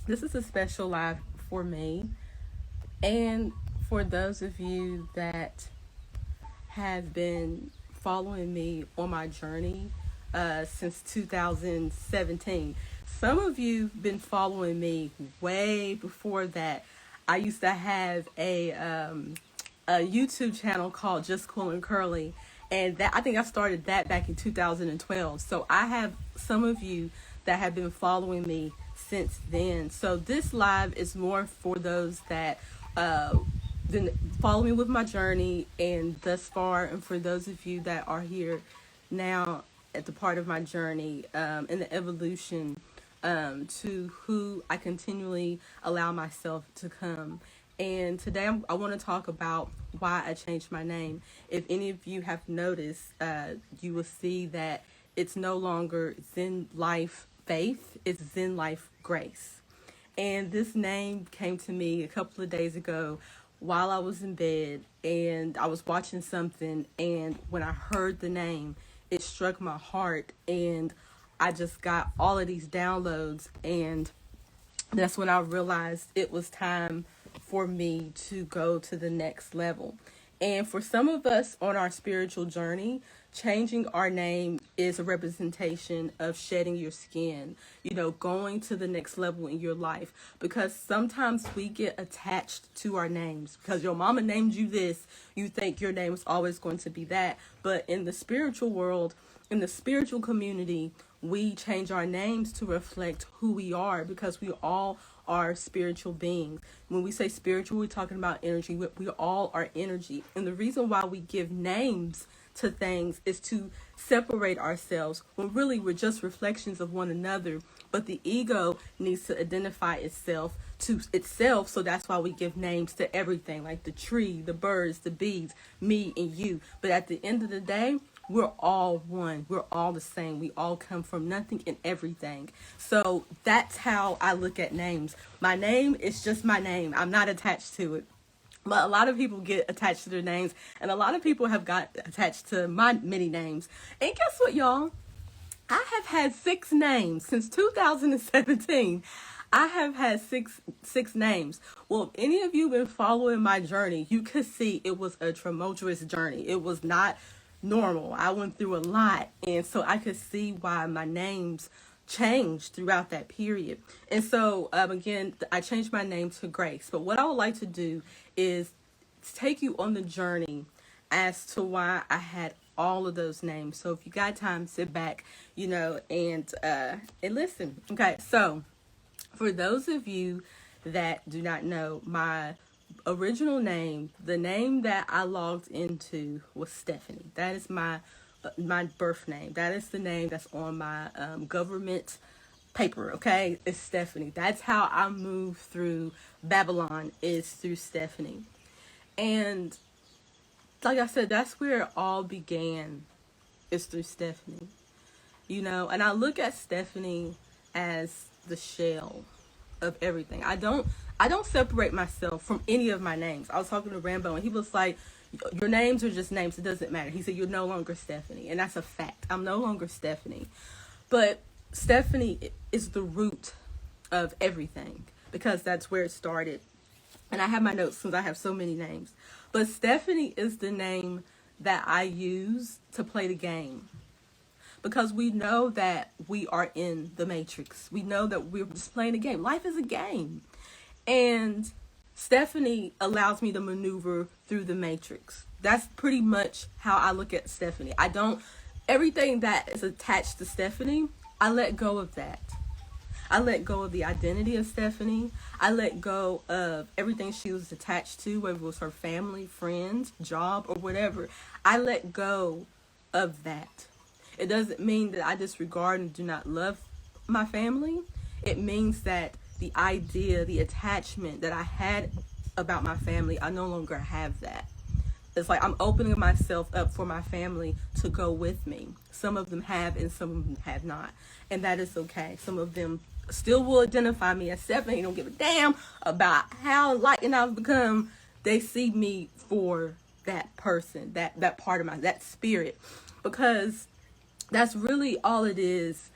This is a special live for me and for those of you that have been following me on my journey since 2017. Some of you have been following me way before that. I used to have a YouTube channel called Just Cool and Curly, and that I think I started that back in 2012. So I have some of you that have been following me since then. So this live is more for those that uh, been following me with my journey and thus far, and for those of you that are here now at the part of my journey and the evolution to who I continually allow myself to come. And today I want to talk about why I changed my name. If any of you have noticed, you will see that it's no longer Zen Life Faith, it's Zen Life Grace. And this name came to me a couple of days ago while I was in bed and I was watching something. And when I heard the name, it struck my heart. And I just got all of these downloads. And that's when I realized it was time for me to go to the next level. And for some of us on our spiritual journey, changing our name is a representation of shedding your skin, going to the next level in your life. Because sometimes we get attached to our names. Because your mama named you this, you think your name is always going to be that. But in the spiritual world, in the spiritual community, we change our names to reflect who we are because we all are spiritual beings. When we say spiritual, we're talking about energy. We all are energy. And the reason why we give names to things is to separate ourselves when really we're just reflections of one another. But the ego needs to identify itself to itself. So that's why we give names to everything, like the tree, the birds, the bees, me and you. But at the end of the day, we're all one. We're all the same. We all come from nothing and everything. So that's how I look at names. My name is just my name. I'm not attached to it. But a lot of people get attached to their names, and a lot of people have got attached to my many names. And guess what, y'all? I have had 6 names since 2017. I have had six names. Well, if any of you been following my journey, you could see it was a tumultuous journey. It was not normal. I went through a lot, and so I could see why my names changed throughout that period. And so again, I changed my name to Grace. But what I would like to do is take you on the journey as to why I had all of those names. So if you got time, sit back, and listen. Okay, so for those of you that do not know, my original name, the name that I logged into was Stephanie. That is my birth name. That is the name that's on my government paper. Okay, it's Stephanie. That's how I moved through Babylon, is through Stephanie. And like I said, that's where it all began, is through Stephanie. And I look at Stephanie as the shell of everything. I don't separate myself from any of my names. I was talking to Rambo and he was like, your names are just names. It doesn't matter. He said, you're no longer Stephanie. And that's a fact. I'm no longer Stephanie. But Stephanie is the root of everything because that's where it started. And I have my notes since I have so many names. But Stephanie is the name that I use to play the game. Because we know that we are in the matrix. We know that we're just playing a game. Life is a game. And Stephanie allows me to maneuver through the matrix. That's pretty much how I look at Stephanie. Everything that is attached to Stephanie, I let go of that. I let go of the identity of Stephanie. I let go of everything she was attached to, whether it was her family, friends, job, or whatever. I let go of that. It doesn't mean that I disregard and do not love my family. It means that the idea, the attachment that I had about my family, I no longer have that. It's like I'm opening myself up for my family to go with me. Some of them have and some of them have not. And that is okay. Some of them still will identify me as Stephanie. They don't give a damn about how enlightened I've become. They see me for that person, that part of that spirit. Because that's really all it is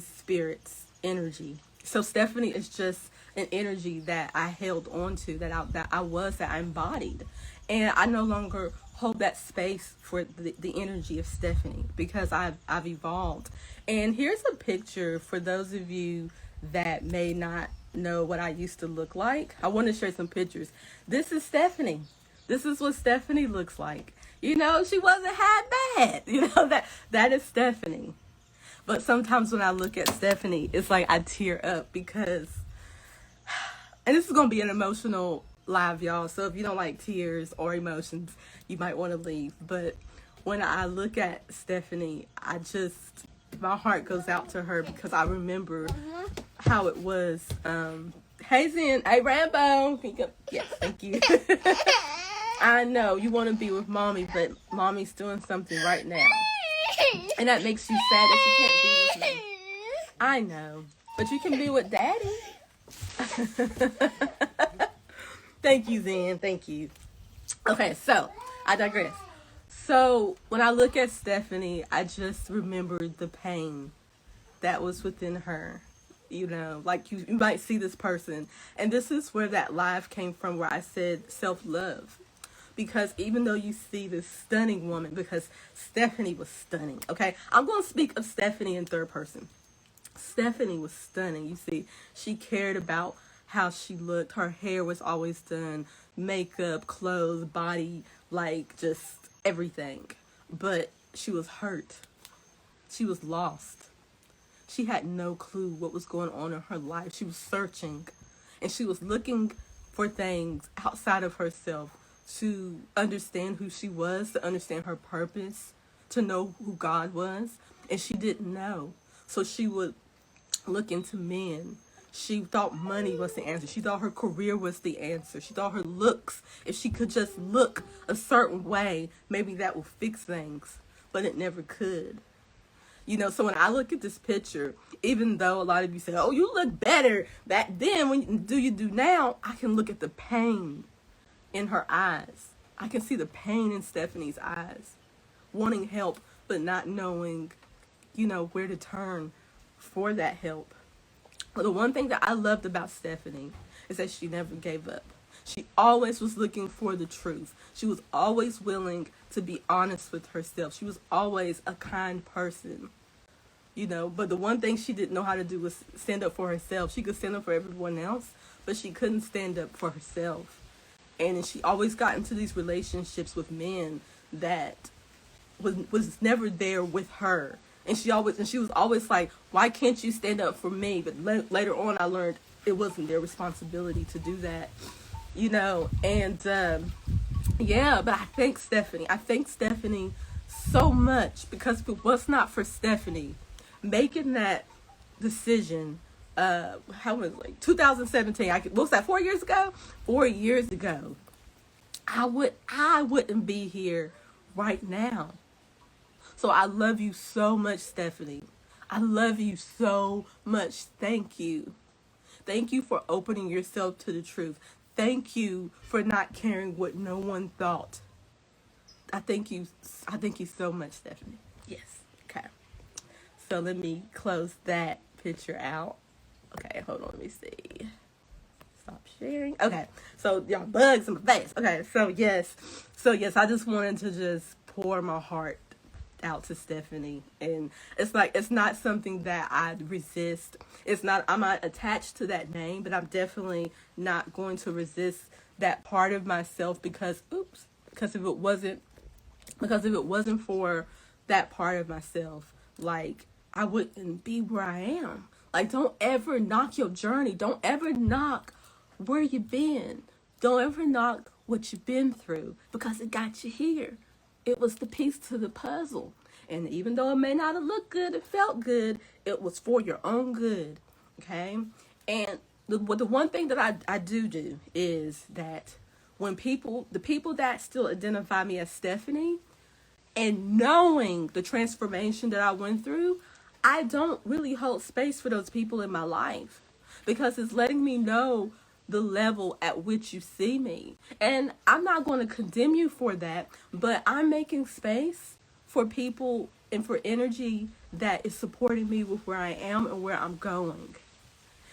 spirits, energy, So Stephanie is just an energy that I held on to, that I embodied. And I no longer hold that space for the energy of Stephanie because I've evolved. And here's a picture for those of you that may not know what I used to look like. I want to share some pictures. This is Stephanie. This is what Stephanie looks like. You know, she wasn't half bad. You know, that is Stephanie. But sometimes when I look at Stephanie, it's like I tear up because, and this is going to be an emotional live, y'all. So if you don't like tears or emotions, you might want to leave. But when I look at Stephanie, my heart goes out to her because I remember how it was. Hey, Zen. Hey, Rambo. Yes, thank you. I know you want to be with mommy, but mommy's doing something right now. And that makes you sad that you can't be with me. I know. But you can be with daddy. Thank you, Zen. Thank you. Okay, so I digress. So when I look at Stephanie, I just remembered the pain that was within her. You know, like you might see this person. And this is where that live came from, where I said self-love. Because even though you see this stunning woman, because Stephanie was stunning, okay? I'm going to speak of Stephanie in third person. Stephanie was stunning. You see, she cared about how she looked. Her hair was always done, makeup, clothes, body, like just everything. But she was hurt. She was lost. She had no clue what was going on in her life. She was searching, and she was looking for things outside of herself to understand who she was, to understand her purpose, to know who God was. And she didn't know. So she would look into men. She thought money was the answer. She thought her career was the answer. She thought her looks, if she could just look a certain way, maybe that would fix things. But it never could. You know, so when I look at this picture, even though a lot of you say, oh, you look better back then, when you do now, I can look at the pain in her eyes. I can see the pain in Stephanie's eyes, wanting help, but not knowing, you know, where to turn for that help. But the one thing that I loved about Stephanie is that she never gave up. She always was looking for the truth. She was always willing to be honest with herself. She was always a kind person, you know, but the one thing she didn't know how to do was stand up for herself. She could stand up for everyone else, but she couldn't stand up for herself. And she always got into these relationships with men that was never there with her. And she was always like, why can't you stand up for me? But later on, I learned it wasn't their responsibility to do that, you know. And yeah, but I thank Stephanie. I thank Stephanie so much, because if it was not for Stephanie making that decision, how was it, like 2017? What was that? 4 years ago. 4 years ago, I wouldn't be here right now. So I love you so much, Stephanie. I love you so much. Thank you. Thank you for opening yourself to the truth. Thank you for not caring what no one thought. I thank you so much, Stephanie. Yes. Okay. So let me close that picture out. Okay, hold on, let me see. Stop sharing. Okay, so y'all bugs in my face. Okay, so yes, I just wanted to just pour my heart out to Stephanie, and it's not something that I resist. I'm not attached to that name, but I'm definitely not going to resist that part of myself because if it wasn't for that part of myself, like, I wouldn't be where I am. Like, don't ever knock your journey. Don't ever knock where you've been. Don't ever knock what you've been through, because it got you here. It was the piece to the puzzle. And even though it may not have looked good, it felt good, it was for your own good. Okay? And the one thing that I do is that when the people that still identify me as Stephanie, and knowing the transformation that I went through, I don't really hold space for those people in my life, because it's letting me know the level at which you see me. And I'm not going to condemn you for that, but I'm making space for people and for energy that is supporting me with where I am and where I'm going.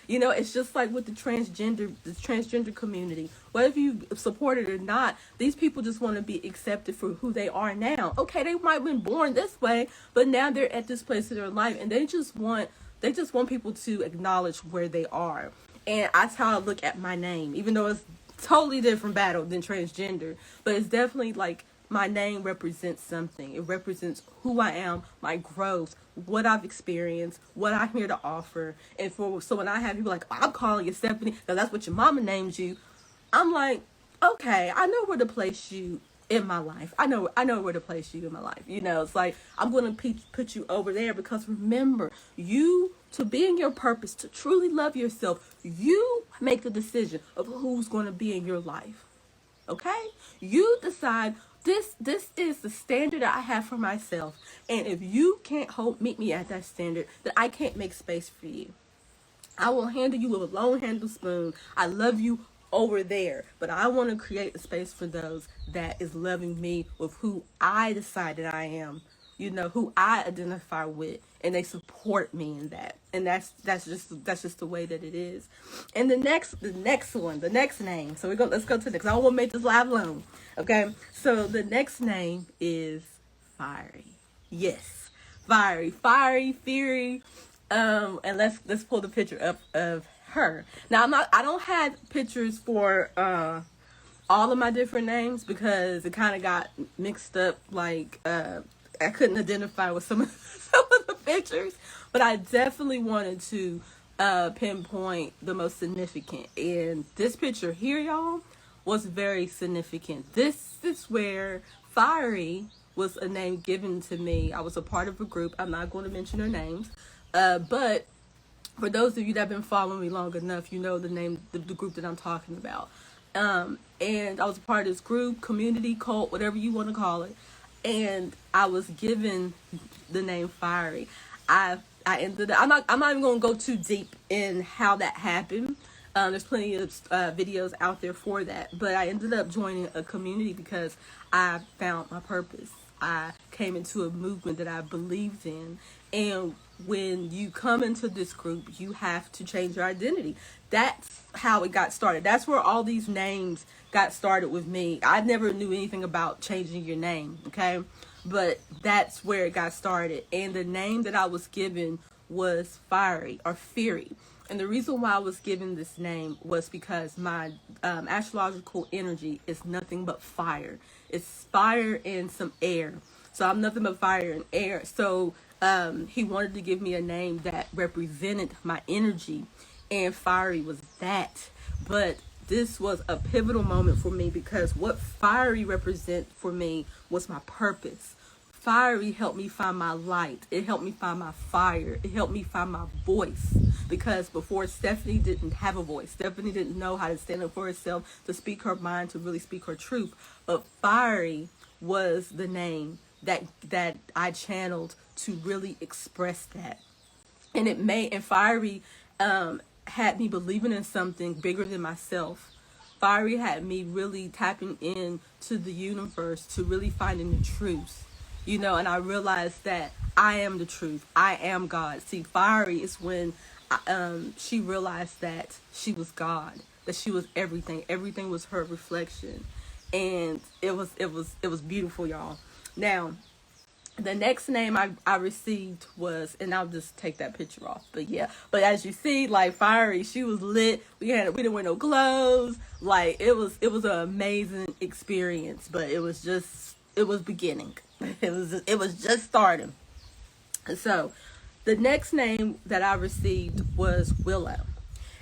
You know, it's just like with the transgender community. Whether you support it or not, these people just want to be accepted for who they are now. Okay, they might have been born this way, but now they're at this place in their life, and they just want people to acknowledge where they are. And that's how I look at my name, even though it's totally different battle than transgender. But it's definitely like my name represents something. It represents who I am, my growth, what I've experienced, what I'm here to offer. And so when I have people like, oh, I'm calling you Stephanie, because that's what your mama named you, I'm like, okay, I know where to place you in my life. I know where to place you in my life. You know, it's like I'm going to put you over there, because remember, you, to be in your purpose, to truly love yourself, you make the decision of who's going to be in your life. Okay? You decide this is the standard that I have for myself. And if you can't meet me at that standard, then I can't make space for you. I will handle you with a long handle spoon. I love you over there, but I want to create a space for those that is loving me with who I decided I am, you know, who I identify with, and they support me in that. And that's just the way that it is. And the next name. So let's go to the next. I don't want to make this live long. Okay. So the next name is Fiery. Yes. Fiery. And let's pull the picture up of her. Now I don't have pictures for all of my different names, because it kind of got mixed up. Like I couldn't identify with some of the pictures, but I definitely wanted to pinpoint the most significant. And this picture here, y'all, was very significant. This is where Fiery was a name given to me. I was a part of a group. I'm not going to mention their names, but for those of you that have been following me long enough, you know the name, the group that I'm talking about. And I was a part of this group, community, cult, whatever you want to call it. And I was given the name Fiery. I ended up, I'm not even going to go too deep in how that happened. There's plenty of videos out there for that. But I ended up joining a community because I found my purpose. I came into a movement that I believed in. And when you come into this group, you have to change your identity. That's how it got started. That's where all these names got started with me. I never knew anything about changing your name, okay? But that's where it got started. And the name that I was given was Fiery, or Fiery. And the reason why I was given this name was because my astrological energy is nothing but fire. It's fire and some air. So I'm nothing but fire and air. So he wanted to give me a name that represented my energy, and Fiery was that. But this was a pivotal moment for me, because what Fiery represent for me was my purpose. Fiery helped me find my light. It helped me find my fire. It helped me find my voice. Because before, Stephanie didn't have a voice. Stephanie didn't know how to stand up for herself, to speak her mind, to really speak her truth. But Fiery was the name that I channeled to really express that. And Fiery had me believing in something bigger than myself. Fiery had me really tapping in to the universe, to really finding the truth. You know, and I realized that I am the truth. I am God. See, Fiery is when she realized that she was God, that she was everything. Everything was her reflection, and it was beautiful, y'all. Now, the next name I received was, and I'll just take that picture off. But yeah, but as you see, like Fiery, she was lit. We didn't wear no clothes. Like it was an amazing experience. But it was beginning. It was just starting. So the next name that I received was Willow.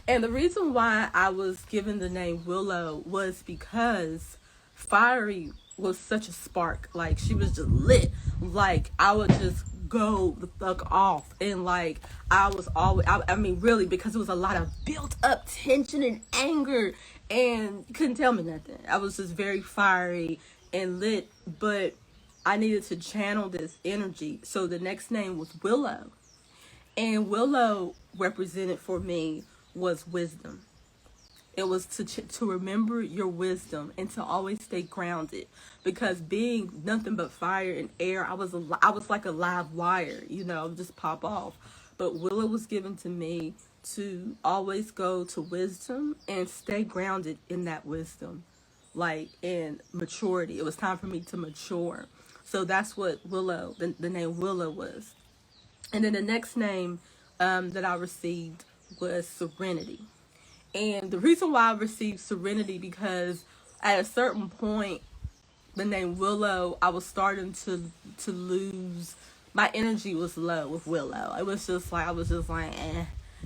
And the reason why I was given the name Willow was because Fiery was such a spark. Like, she was just lit. Like, I would just go the fuck off. And like, I was always, I mean, really, because it was a lot of built up tension and anger, and you couldn't tell me nothing. I was just very fiery and lit, but I needed to channel this energy. So the next name was Willow. And Willow represented for me was wisdom. It was to remember your wisdom and to always stay grounded, because being nothing but fire and air, I was like a live wire, you know, just pop off. But Willow was given to me to always go to wisdom and stay grounded in that wisdom, like in maturity. It was time for me to mature. So that's what Willow, the name Willow was. And then the next name that I received was Serenity. And the reason why I received Serenity, because at a certain point, the name Willow, I was starting to lose. My energy was low with Willow. It was just like, I was just like,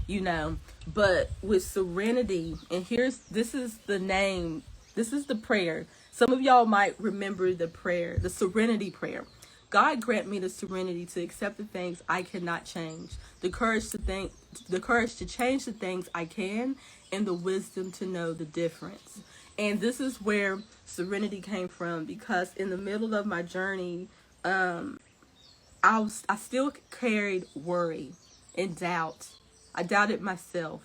you know. But with Serenity, and this is the name, this is the prayer. Some of y'all might remember the prayer, the Serenity prayer. God grant me the serenity to accept the things I cannot change, the courage to change the things I can, and the wisdom to know the difference. And this is where Serenity came from, because in the middle of my journey, I still carried worry and doubt. I doubted myself,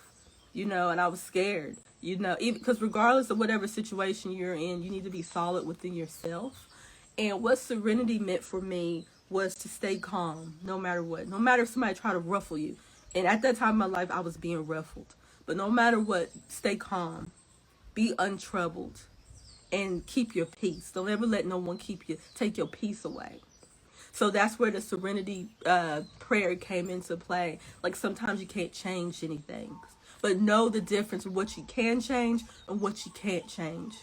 you know, and I was scared, you know, even because regardless of whatever situation you're in, you need to be solid within yourself. And what Serenity meant for me was to stay calm no matter what, no matter if somebody tried to ruffle you. And at that time in my life, I was being ruffled. But no matter what, stay calm, be untroubled, and keep your peace. Don't ever let no one take your peace away. So that's where the Serenity prayer came into play. Like, sometimes you can't change anything, but know the difference of what you can change and what you can't change.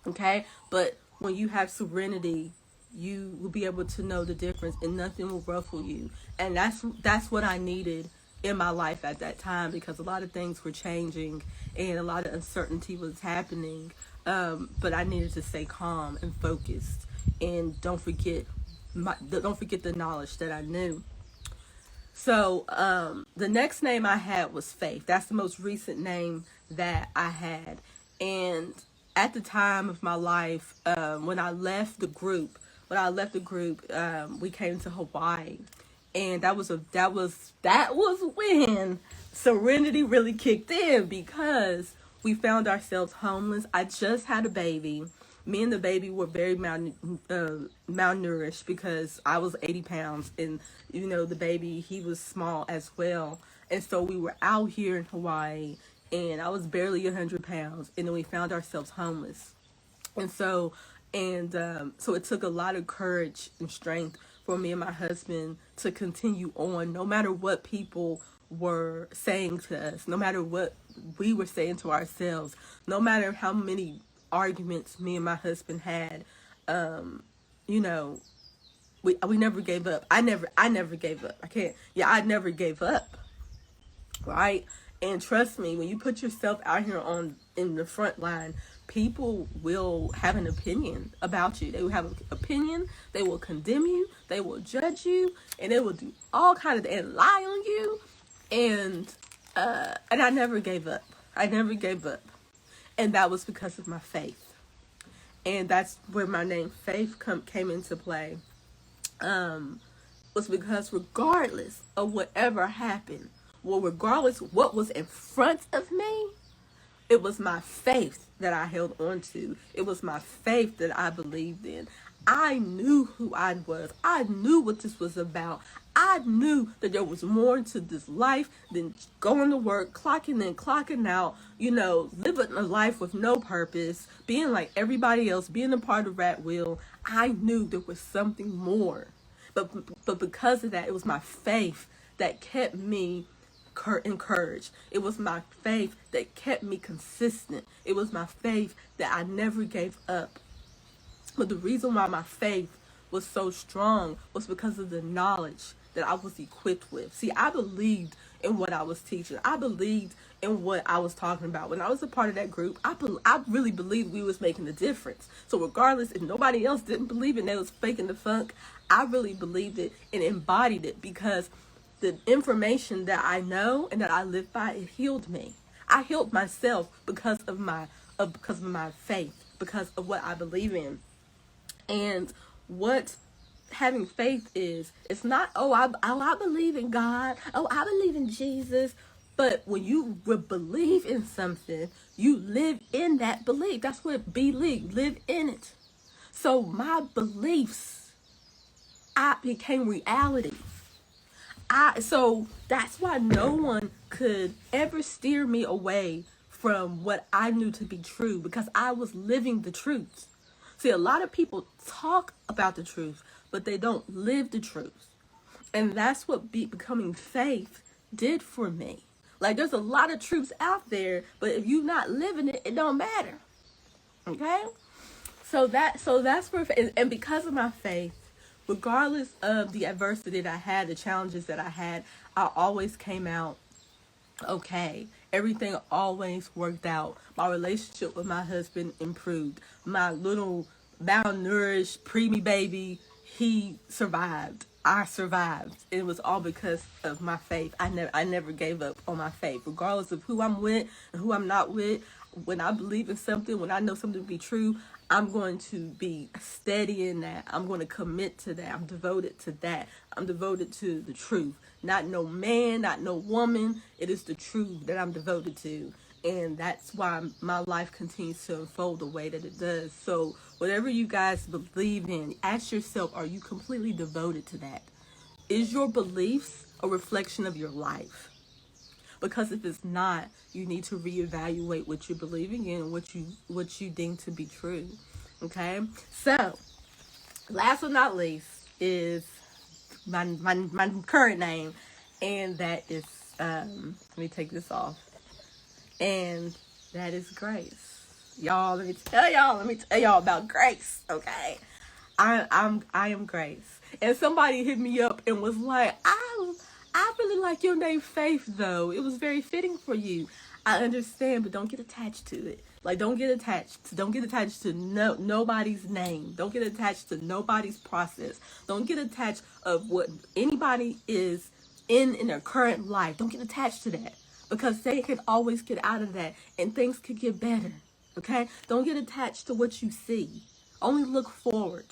Okay? But when you have serenity, you will be able to know the difference, and nothing will ruffle you. And that's what I needed in my life at that time, because a lot of things were changing and a lot of uncertainty was happening. But I needed to stay calm and focused, and don't forget the knowledge that I knew. So the next name I had was Faith. That's the most recent name that I had. And at the time of my life, when I left the group, we came to Hawaii, and that was when Serenity really kicked in, because we found ourselves homeless. I just had a baby. Me and the baby were very malnourished, because I was 80 pounds, and you know, the baby, he was small as well. And so we were out here in Hawaii, and I was barely 100 pounds, and then we found ourselves homeless. And so it took a lot of courage and strength for me and my husband to continue on, no matter what people were saying to us, no matter what we were saying to ourselves, no matter how many arguments me and my husband had. You know, we never gave up. I never gave up. I never gave up. Right? And trust me, when you put yourself out here in the front line, people will have an opinion about you. They will have an opinion. They will condemn you. They will judge you, and they will do all kinds of, and lie on you. And I never gave up. I never gave up, and that was because of my faith. And that's where my name Faith came into play. Was because regardless of whatever happened, regardless what was in front of me, it was my faith that I held on to. It was my faith that I believed in. I knew who I was. I knew what this was about. I knew that there was more to this life than going to work, clocking in, clocking out, you know, living a life with no purpose, being like everybody else, being a part of Rat Wheel. I knew there was something more. But because of that, it was my faith that kept me encouraged. It was my faith that kept me consistent. It was my faith that I never gave up. But the reason why my faith was so strong was because of the knowledge that I was equipped with. See, I believed in what I was teaching. I believed in what I was talking about. When I was a part of that group, I really believed we was making a difference. So regardless if nobody else didn't believe it and they was faking the funk, I really believed it and embodied it, because the information that I know and that I live by, it healed me. I healed myself because of my faith, because of what I believe in. And what having faith is, it's not, I believe in God, I believe in Jesus. But when you believe in something, you live in that belief. That's what believe, live in it. So my beliefs, I became reality. So that's why no one could ever steer me away from what I knew to be true, because I was living the truth. See, a lot of people talk about the truth, but they don't live the truth. And that's what becoming faith did for me. Like, there's a lot of truths out there, but if you're not living it, it don't matter. Okay? So that's where, and because of my faith, regardless of the adversity that I had, the challenges that I had, I always came out okay. Everything always worked out. My relationship with my husband improved. My little malnourished preemie baby, he survived. I survived. It was all because of my faith. I never gave up on my faith, regardless of who I'm with and who I'm not with. When I believe in something, when I know something to be true, I'm going to be steady in that. I'm going to commit to that. I'm devoted to that. I'm devoted to the truth. Not no man, not no woman. It is the truth that I'm devoted to. And that's why my life continues to unfold the way that it does. So whatever you guys believe in, ask yourself, are you completely devoted to that? Is your beliefs a reflection of your life? Because if it's not, you need to reevaluate what you're believing in and what you deem to be true. Okay? So, last but not least is my current name, and that is let me take this off. And that is Grace. Let me tell y'all about Grace, okay? I am Grace. And somebody hit me up and was like, I really like your name Faith, though. It was very fitting for you. I understand, but don't get attached to it. Like, don't get attached to nobody's name. Don't get attached to nobody's process. Don't get attached of what anybody is in their current life. Don't get attached to that, because they can always get out of that and things could get better. Okay? Don't get attached to what you see. Only look forward.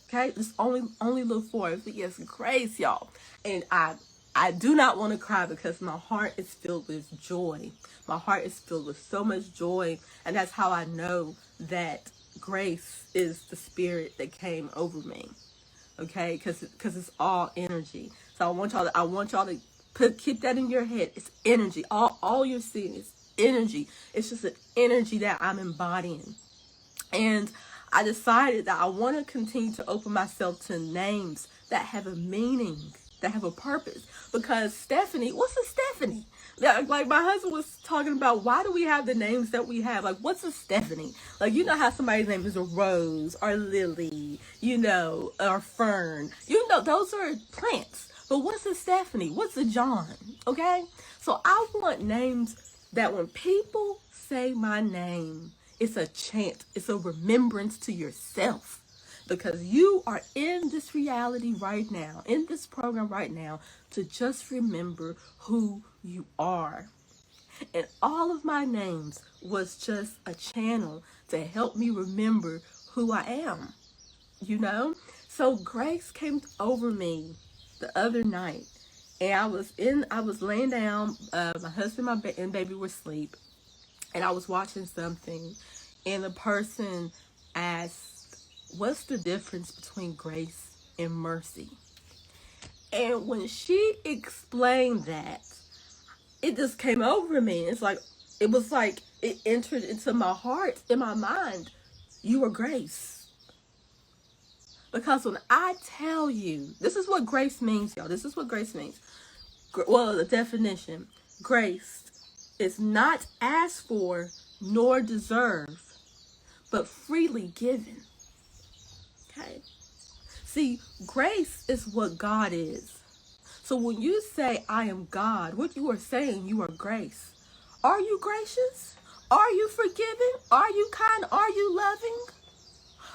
Okay? Just only look forward. But yes, Grace, y'all. And I do not want to cry, because my heart is filled with joy. My heart is filled with so much joy. And that's how I know that Grace is the spirit that came over me. Okay? Because it's all energy. So I want y'all to keep that in your head. It's energy. All you're seeing is energy. It's just an energy that I'm embodying. And I decided that I want to continue to open myself to names that have a meaning, that have a purpose. Because Stephanie, what's a Stephanie? Like my husband was talking about, why do we have the names that we have? Like, what's a Stephanie? Like, you know how somebody's name is a Rose or Lily, or Fern. Those are plants. But what's a Stephanie? What's a John? Okay? So I want names that when people say my name, it's a chant. It's a remembrance to yourself. Because you are in this reality right now, in this program right now, to just remember who you are. And all of my names was just a channel to help me remember who I am. So Grace came over me the other night, and I was laying down. My husband and baby were asleep, and I was watching something, and the person asked, what's the difference between grace and mercy? And when she explained that, it just came over me. It was like it entered into my heart, in my mind. You are grace. Because when I tell you, this is what grace means, y'all. This is what grace means. Well, the definition. Grace is not asked for nor deserved, but freely given. Okay? See, grace is what God is. So when you say, I am God, what you are saying, you are grace. Are you gracious? Are you forgiving? Are you kind? Are you loving?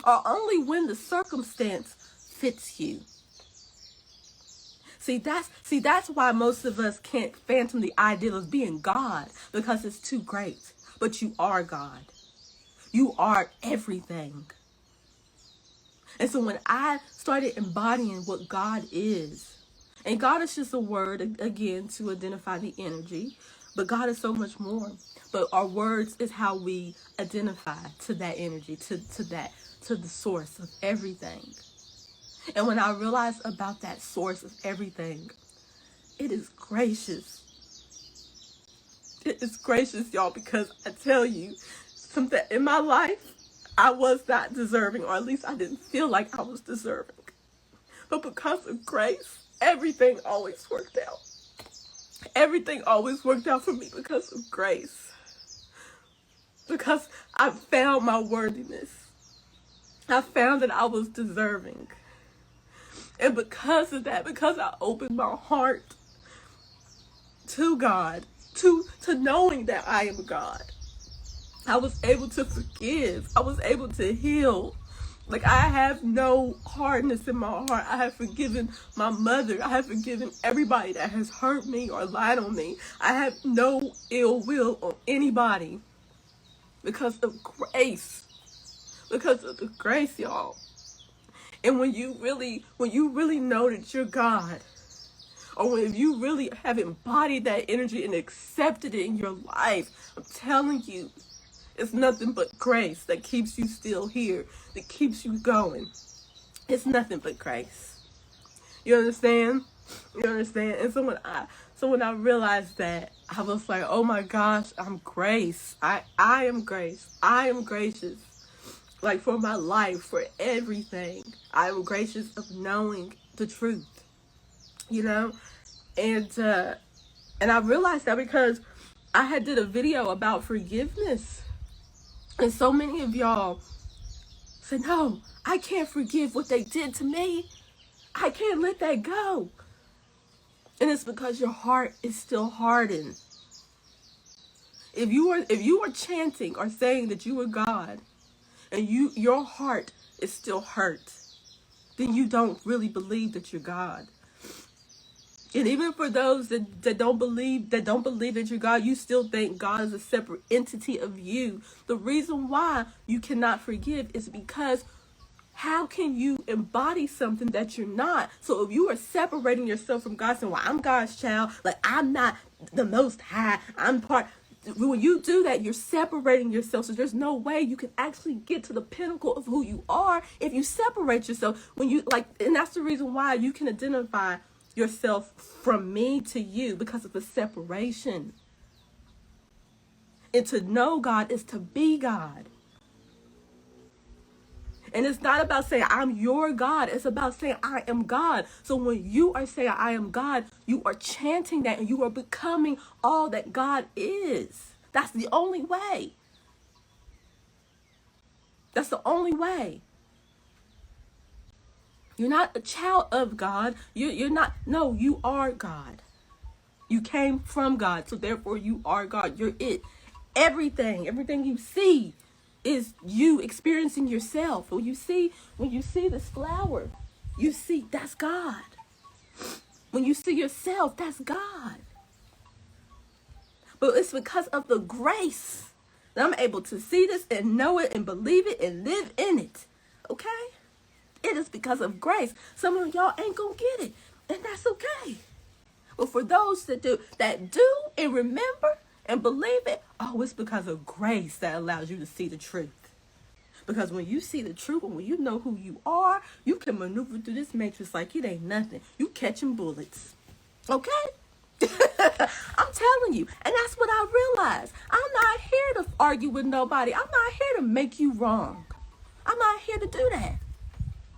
Or only when the circumstance fits you? See, that's why most of us can't fathom the ideal of being God, because it's too great. But you are God. You are everything. And so when I started embodying what God is, and God is just a word, again, to identify the energy, but God is so much more. But our words is how we identify to that energy, to the source of everything. And when I realized about that source of everything, It is gracious. It is gracious, y'all, because I tell you, something in my life, I was not deserving, or at least I didn't feel like I was deserving. But because of grace, everything always worked out. Everything always worked out for me because of grace. Because I found my worthiness. I found that I was deserving. And because of that, because I opened my heart to God, to knowing that I am God, I was able to forgive. I was able to heal. Like, I have no hardness in my heart. I have forgiven my mother. I have forgiven everybody that has hurt me or lied on me. I have no ill will on anybody because of grace. Because of the grace, y'all. And when you really know that you're God, or if you really have embodied that energy and accepted it in your life, I'm telling you, it's nothing but grace that keeps you still here, that keeps you going. It's nothing but grace. You understand? You understand? And so when I realized that, I was like, oh my gosh, I'm grace. I am grace. I am gracious. Like, for my life, for everything. I am gracious of knowing the truth. You know? And I realized that because I had did a video about forgiveness. And so many of y'all said, no, I can't forgive what they did to me. I can't let that go. And it's because your heart is still hardened. If you are chanting or saying that you are God, and your heart is still hurt, then you don't really believe that you're God. And even for those that don't believe that you're God, you still think God is a separate entity of you. The reason why you cannot forgive is because how can you embody something that you're not? So if you are separating yourself from God, saying, well, I'm God's child, like, I'm not the Most High, I'm part. When you do that, you're separating yourself. So there's no way you can actually get to the pinnacle of who you are if you separate yourself. And that's the reason why you can identify yourself from me to you, because of the separation. And to know God is to be God. And it's not about saying I'm your God. It's about saying I am God. So when you are saying I am God, you are chanting that and you are becoming all that God is. That's the only way. That's the only way. You're not a child of God. You're not. No, you are God. You came from God. So therefore you are God. You're it. Everything you see is you experiencing yourself. When you see this flower, you see that's God. When you see yourself, that's God. But it's because of the grace that I'm able to see this and know it and believe it and live in it. Okay? It is because of grace. Some of y'all ain't gonna get it, and that's okay. But for those that do and remember and believe it, oh, it's because of grace that allows you to see the truth. Because when you see the truth and when you know who you are, you can maneuver through this matrix like it ain't nothing. You catching bullets. Okay? I'm telling you. And that's what I realized. I'm not here to argue with nobody. I'm not here to make you wrong. I'm not here to do that.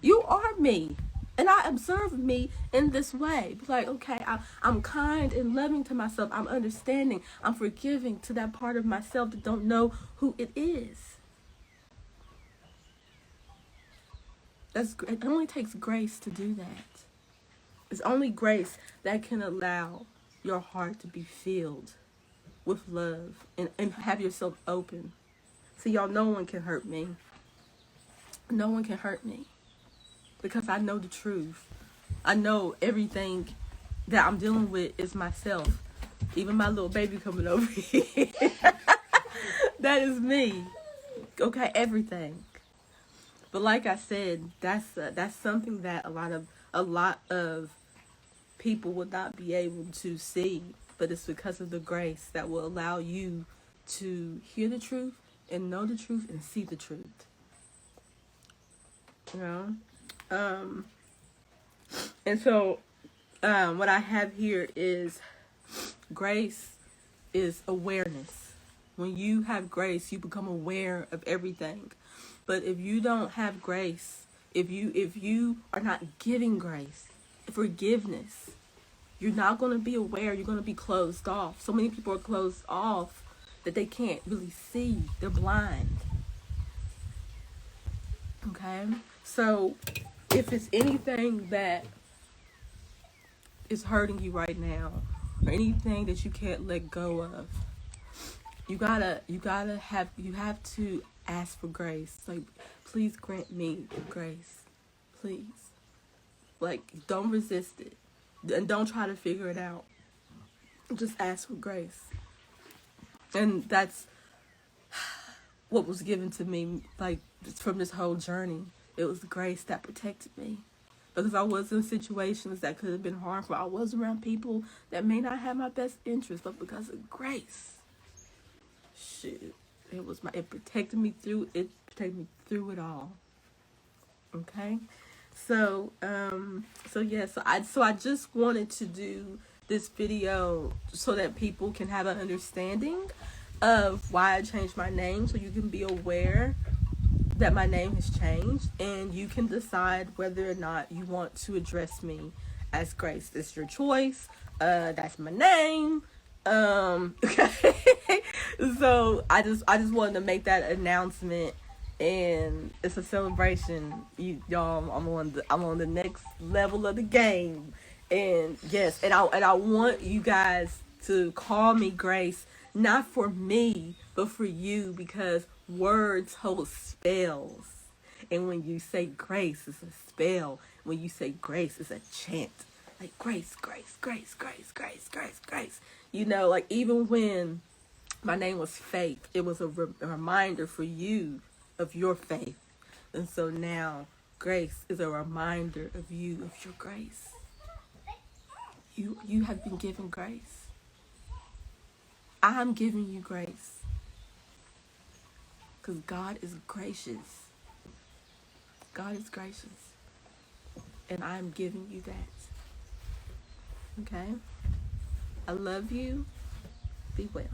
You are me. And I observe me in this way. Like, okay, I'm kind and loving to myself. I'm understanding. I'm forgiving to that part of myself that don't know who it is. It only takes grace to do that. It's only grace that can allow your heart to be filled with love and have yourself open. So y'all, no one can hurt me. No one can hurt me. Because I know the truth. I know everything that I'm dealing with is myself. Even my little baby coming over here. That is me. Okay, everything. But like I said, that's something that a lot of people would not be able to see. But it's because of the grace that will allow you to hear the truth and know the truth and see the truth. You know? And so what I have here is grace is awareness. When you have grace, you become aware of everything. But if you don't have grace, if you are not giving grace, forgiveness, you're not going to be aware. You're going to be closed off. So many people are closed off that they can't really see. They're blind. Okay? So if it's anything that is hurting you right now, or anything that you can't let go of, you have to ask for grace. Like, please grant me grace. Please. Like, don't resist it. And don't try to figure it out. Just ask for grace. And that's what was given to me, like, from this whole journey. It was grace that protected me. Because I was in situations that could have been harmful. I was around people that may not have my best interest, but because of grace, shit, it protected me through it all. Okay? So I just wanted to do this video so that people can have an understanding of why I changed my name, so you can be aware that my name has changed, and you can decide whether or not you want to address me as Grace. It's your choice. That's my name. Okay. So I just wanted to make that announcement, and it's a celebration. Y'all, I'm on the next level of the game, and yes, and I want you guys to call me Grace, not for me, but for you, because words hold spells. And when you say grace, it's a spell. When you say grace, it's a chant. Like grace, grace, grace, grace, grace, grace, grace. You know, like even when my name was Faith, it was a reminder for you of your faith. And so now grace is a reminder of you, of your grace. You have been given grace. I'm giving you grace. Because God is gracious. God is gracious. And I'm giving you that. Okay? I love you. Be well.